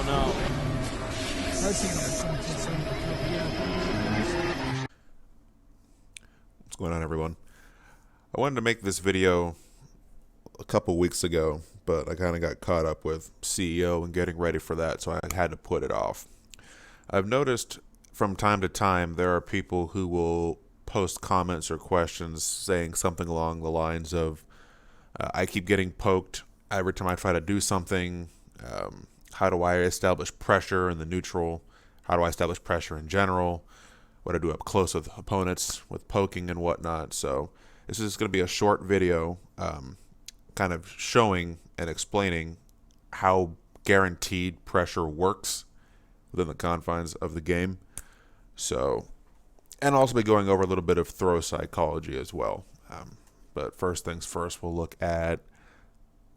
don't know. What's going on, everyone? I wanted to make this video a couple weeks ago, but I kind of got caught up with CEO and getting ready for that, so I had to put it off. I've noticed from time to time there are people who will post comments or questions saying something along the lines of, I keep getting poked every time I try to do something. How do I establish pressure in the neutral? How do I establish pressure in general? What do I do up close with opponents with poking and whatnot? So this is going to be a short video kind of showing and explaining how guaranteed pressure works within the confines of the game. So, and also be going over a little bit of throw psychology as well. But first things first, we'll look at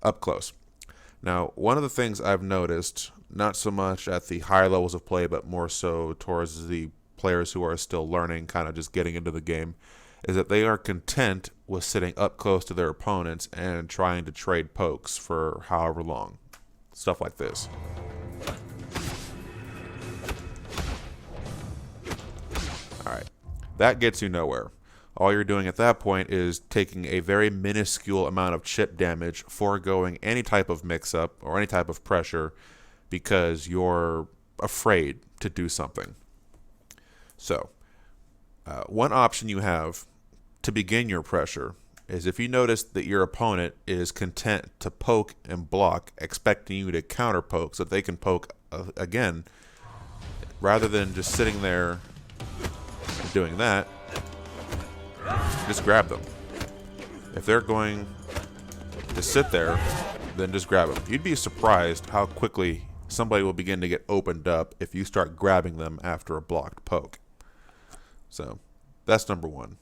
up close. Now, one of the things I've noticed, not so much at the higher levels of play, but more so towards the players who are still learning, kind of just getting into the game, is that they are content with sitting up close to their opponents and trying to trade pokes for however long. Stuff like this. Alright, that gets you nowhere. All you're doing at that point is taking a very minuscule amount of chip damage, foregoing any type of mix-up or any type of pressure because you're afraid to do something. So, one option you have to begin your pressure is if you notice that your opponent is content to poke and block, expecting you to counter poke so that they can poke again, rather than just sitting there and doing that, just grab them. If they're going to sit there, then just grab them. You'd be surprised how quickly somebody will begin to get opened up if you start grabbing them after a blocked poke. So, that's number one.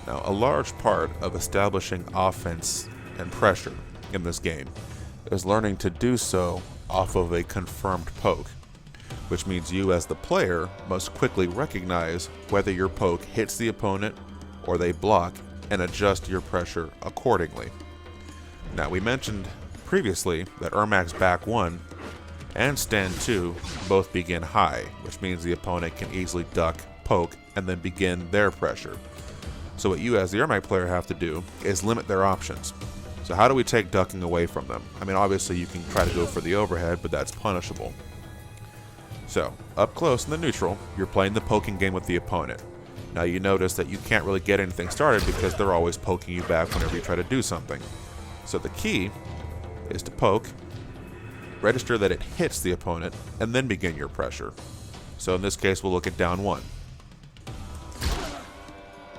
Now, a large part of establishing offense and pressure in this game is learning to do so off of a confirmed poke, which means you as the player must quickly recognize whether your poke hits the opponent or they block and adjust your pressure accordingly. Now, we mentioned previously that Ermac's back 1 and stand 2 both begin high, which means the opponent can easily duck, poke, and then begin their pressure. So what you as the Ermac player have to do is limit their options. So how do we take ducking away from them? I mean, obviously you can try to go for the overhead, but that's punishable. So, up close in the neutral, you're playing the poking game with the opponent. Now you notice that you can't really get anything started because they're always poking you back whenever you try to do something. So the key is to poke, register that it hits the opponent, and then begin your pressure. So in this case, we'll look at down 1.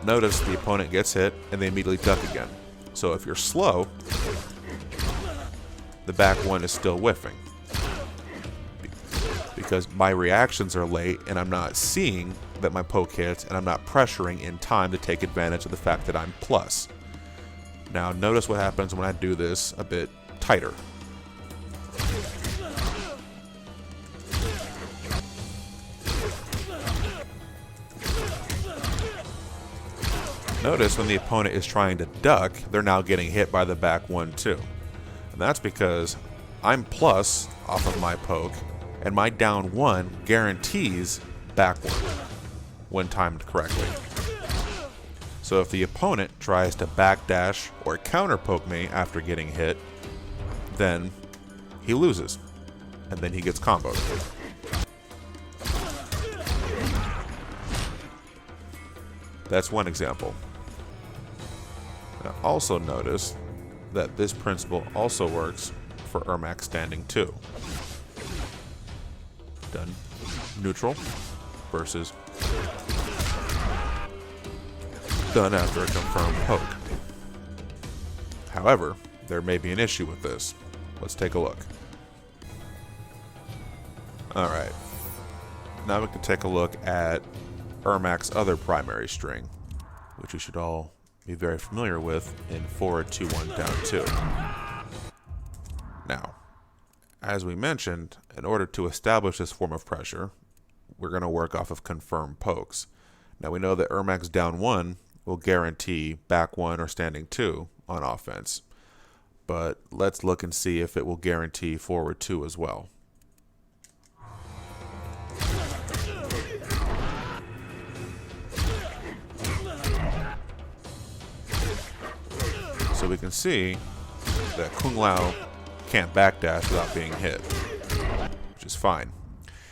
Notice the opponent gets hit, and they immediately duck again. So if you're slow, the back 1 is still whiffing, because my reactions are late and I'm not seeing that my poke hits and I'm not pressuring in time to take advantage of the fact that I'm plus. Now notice what happens when I do this a bit tighter. Notice when the opponent is trying to duck, they're now getting hit by the back 1 too. And that's because I'm plus off of my poke, and my down 1 guarantees back 1 when timed correctly. So if the opponent tries to backdash or counter poke me after getting hit, then he loses, and then he gets comboed. That's one example. Now also notice that this principle also works for Ermac standing 2. Done neutral versus done after a confirmed poke. However, there may be an issue with this. Let's take a look. Alright, now we can take a look at Ermac's other primary string, which we should all be very familiar with in 4-2-1 down 2. Now, as we mentioned, in order to establish this form of pressure, we're going to work off of confirmed pokes. Now we know that Ermac's down 1 will guarantee back 1 or standing 2 on offense. but let's look and see if it will guarantee forward 2 as well. So we can see that Kung Lao can't backdash without being hit, which is fine.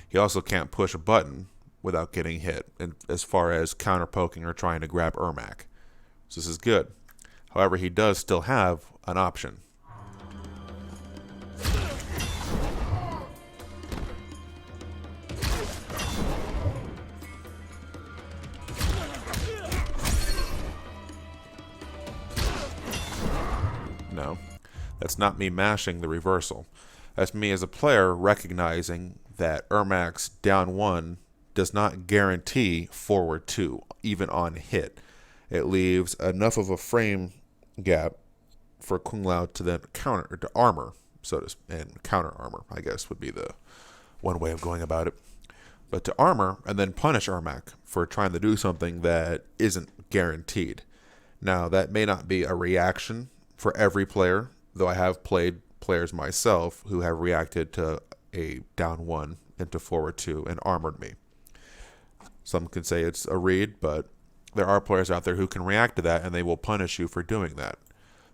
He also can't push a button without getting hit, and as far as counter poking or trying to grab Ermac. So this is good. However, he does still have an option. No, that's not me mashing the reversal. That's me as a player recognizing that Ermac's down 1 does not guarantee forward 2, even on hit. It leaves enough of a frame gap for Kung Lao to then counter, to armor, and counter armor, I guess, would be the one way of going about it. But to armor and then punish Ermac for trying to do something that isn't guaranteed. Now, that may not be a reaction for every player, though I have played players myself who have reacted to a down 1 into forward 2 and armored me. Some could say it's a read, but there are players out there who can react to that and they will punish you for doing that.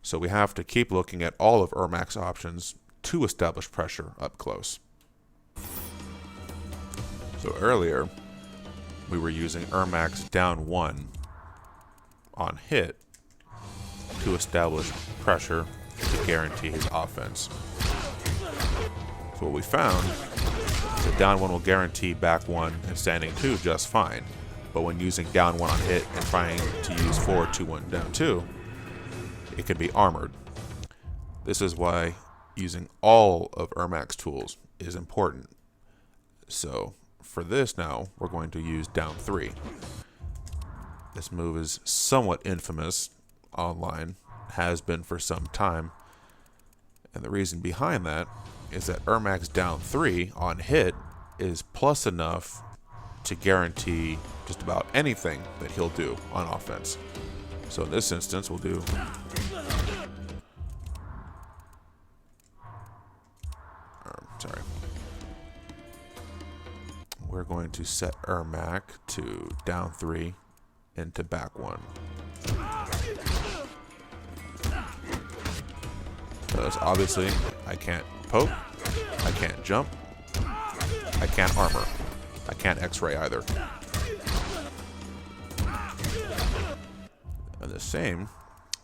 So we have to keep looking at all of Ermac's options to establish pressure up close. So earlier, we were using Ermac's down 1 on hit to establish pressure to guarantee his offense. So what we found is that down 1 will guarantee back 1 and standing 2 just fine. But when using down 1 on hit and trying to use forward 2-1 down 2, it can be armored. This is why using all of Ermac's tools is important. So for this now, we're going to use down 3. This move is somewhat infamous online, has been for some time, and the reason behind that is that Ermac's down 3 on hit is plus enough to guarantee just about anything that he'll do on offense. So in this instance, we'll do we're going to set Ermac to down 3 into back 1. Because obviously I can't poke, I can't jump, I can't armor, I can't X-ray either. And the same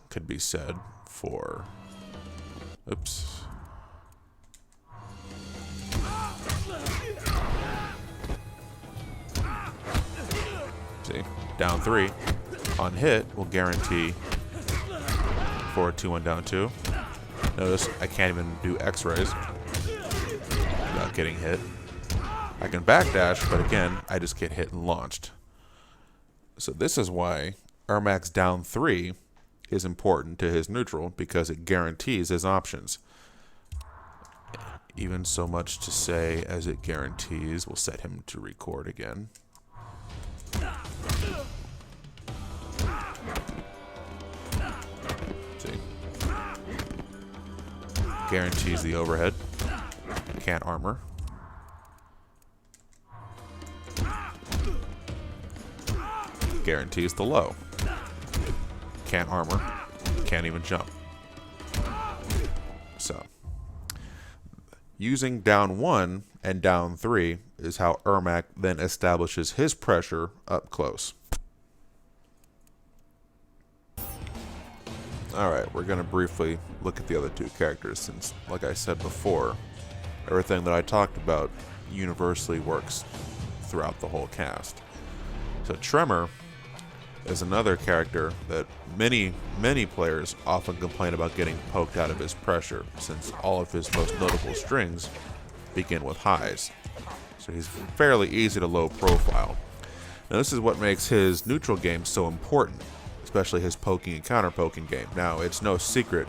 could be said for, oops. See, down 3 on hit will guarantee forward 2-1 down 2. Notice I can't even do X-rays without getting hit. I can backdash, but again, I just get hit and launched. So this is why Ermac's down 3 is important to his neutral, because it guarantees his options. Even so much to say as it guarantees, we'll set him to record again. See? Guarantees the overhead. Can't armor. Guarantees the low. Can't armor. Can't even jump. So, using down 1 and down 3 is how Ermac then establishes his pressure up close. Alright, we're going to briefly look at the other two characters since, like I said before, everything that I talked about universally works throughout the whole cast. So Tremor is another character that many players often complain about getting poked out of his pressure, since all of his most notable strings begin with highs. So he's fairly easy to low profile. Now this is what makes his neutral game so important, especially his poking and counter poking game. Now it's no secret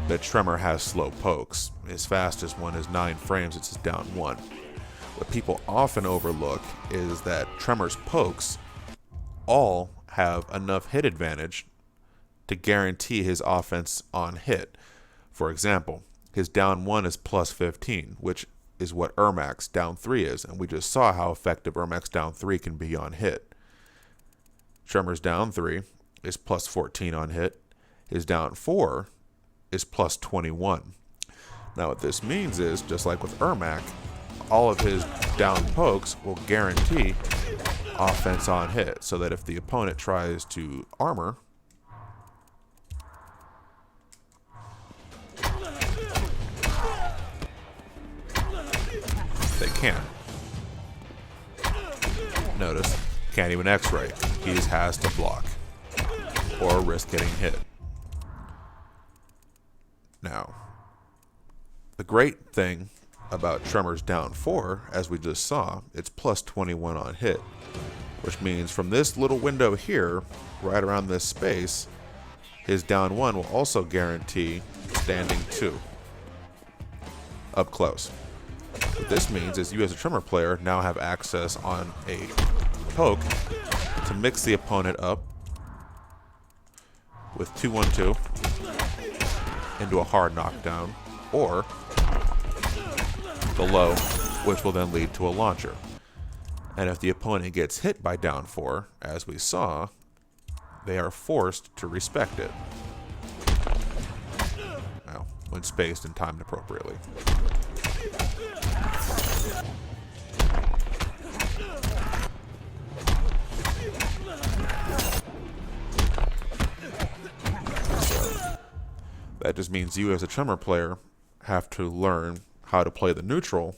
that Tremor has slow pokes. His fastest one is 9 frames, it's his down 1. What people often overlook is that Tremor's pokes all have enough hit advantage to guarantee his offense on hit. For example, his down 1 is plus 15, which is what Ermac's down 3 is, and we just saw how effective Ermac's down 3 can be on hit. Tremor's down 3 is plus 14 on hit. His down 4 is plus 21. Now what this means is, just like with Ermac, all of his down pokes will guarantee offense on hit, so that if the opponent tries to armor, they can't. Notice, can't even X-ray. He just has to block or risk getting hit. Now, the great thing about Tremor's down 4, as we just saw, it's plus 21 on hit, which means from this little window here, right around this space, his down 1 will also guarantee standing 2 up close. What this means is you as a Tremor player now have access on a poke to mix the opponent up with 2-1-2 into a hard knockdown, or the low, which will then lead to a launcher. And if the opponent gets hit by down 4, as we saw, they are forced to respect it. Well, when spaced and timed appropriately. That just means you as a Tremor player have to learn how to play the neutral,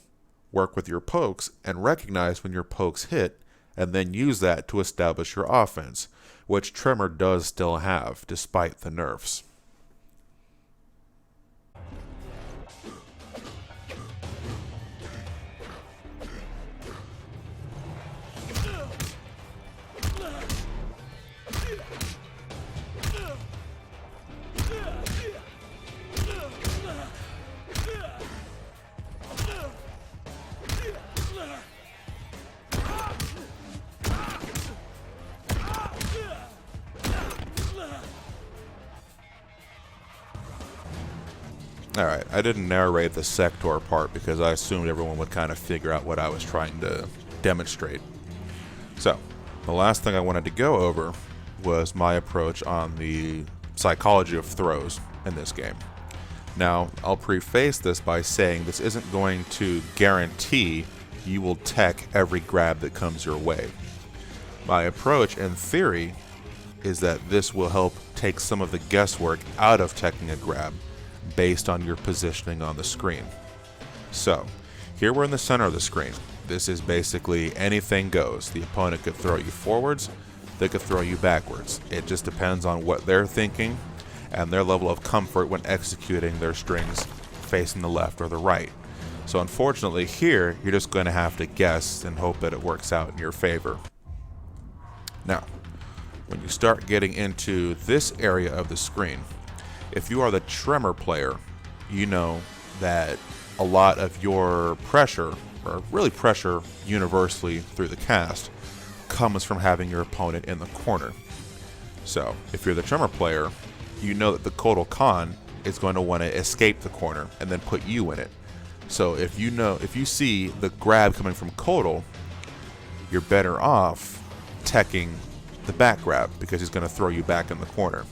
work with your pokes, and recognize when your pokes hit, and then use that to establish your offense, which Tremor does still have, despite the nerfs. Alright, I didn't narrate the sector part because I assumed everyone would kind of figure out what I was trying to demonstrate. So, the last thing I wanted to go over was my approach on the psychology of throws in this game. Now, I'll preface this by saying this isn't going to guarantee you will tech every grab that comes your way. My approach, in theory, is that this will help take some of the guesswork out of teching a grab based on your positioning on the screen. So, here we're in the center of the screen. This is basically anything goes. The opponent could throw you forwards, they could throw you backwards. It just depends on what they're thinking and their level of comfort when executing their strings facing the left or the right. So unfortunately here, you're just going to have to guess and hope that it works out in your favor. Now, when you start getting into this area of the screen, if you are the Tremor player, you know that a lot of your pressure, or really pressure universally through the cast, comes from having your opponent in the corner. So, if you're the Tremor player, you know that the Kotal Khan is going to want to escape the corner and then put you in it. So if you see the grab coming from Kotal, you're better off teching the back grab because he's going to throw you back in the corner.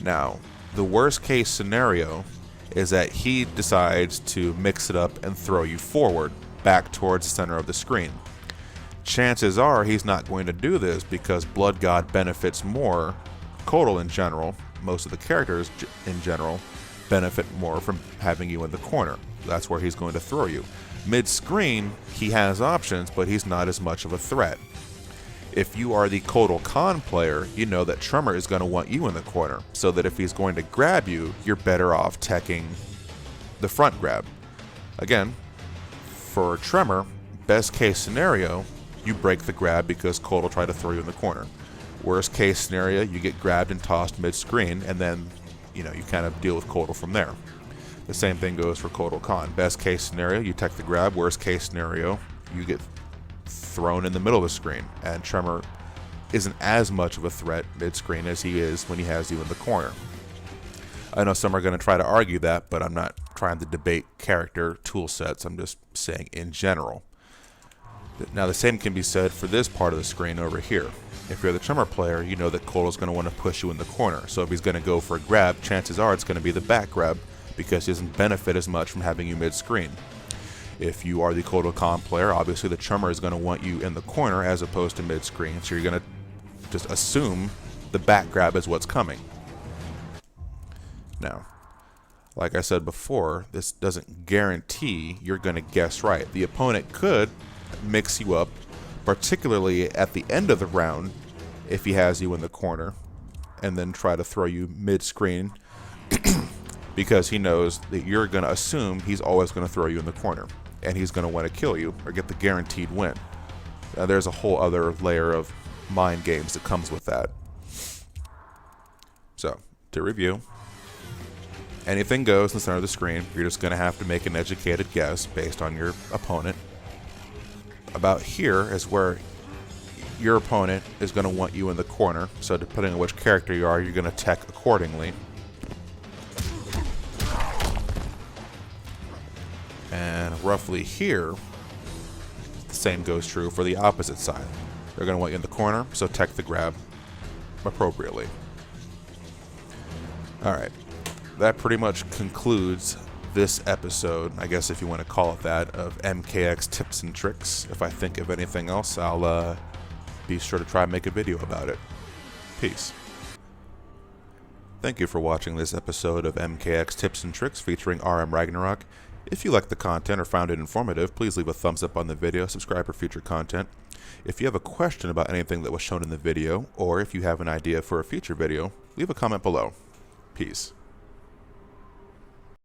Now, the worst case scenario is that he decides to mix it up and throw you forward, back towards the center of the screen. Chances are he's not going to do this because Blood God benefits more. Kotal in general, most of the characters in general, benefit more from having you in the corner. That's where he's going to throw you. Mid-screen, he has options, but he's not as much of a threat. If you are the Kotal Khan player, you know that Tremor is going to want you in the corner, so that if he's going to grab you, you're better off teching the front grab. Again, for Tremor, best case scenario, you break the grab because Kotal tried to throw you in the corner. Worst case scenario, you get grabbed and tossed mid-screen, and then, you kind of deal with Kotal from there. The same thing goes for Kotal Khan. Best case scenario, you tech the grab. Worst case scenario, you get thrown in the middle of the screen, and Tremor isn't as much of a threat mid-screen as he is when he has you in the corner. I know some are going to try to argue that, but I'm not trying to debate character tool sets. I'm just saying in general. Now the same can be said for this part of the screen over here. If you're the Tremor player, you know that Kotal's going to want to push you in the corner. So if he's going to go for a grab, chances are it's going to be the back grab because he doesn't benefit as much from having you mid-screen. If you are the Kotal Con player, obviously the Tremor is going to want you in the corner as opposed to mid-screen. So you're going to just assume the back grab is what's coming. Now, like I said before, this doesn't guarantee you're going to guess right. The opponent could mix you up, particularly at the end of the round, if he has you in the corner, and then try to throw you mid-screen because he knows that you're going to assume he's always going to throw you in the corner, and he's going to want to kill you or get the guaranteed win. Now, there's a whole other layer of mind games that comes with that. So, to review, anything goes in the center of the screen. You're just going to have to make an educated guess based on your opponent. About here is where your opponent is going to want you in the corner. So depending on which character you are, you're going to tech accordingly. And roughly here, the same goes true for the opposite side. They're going to want you in the corner, so tech the grab appropriately. Alright, that pretty much concludes this episode, I guess if you want to call it that, of MKX Tips and Tricks. If I think of anything else, I'll be sure to try and make a video about it. Peace. Thank you for watching this episode of MKX Tips and Tricks featuring RM Ragnarok. If you liked the content or found it informative, please leave a thumbs up on the video, subscribe for future content. If you have a question about anything that was shown in the video, or if you have an idea for a future video, leave a comment below. Peace.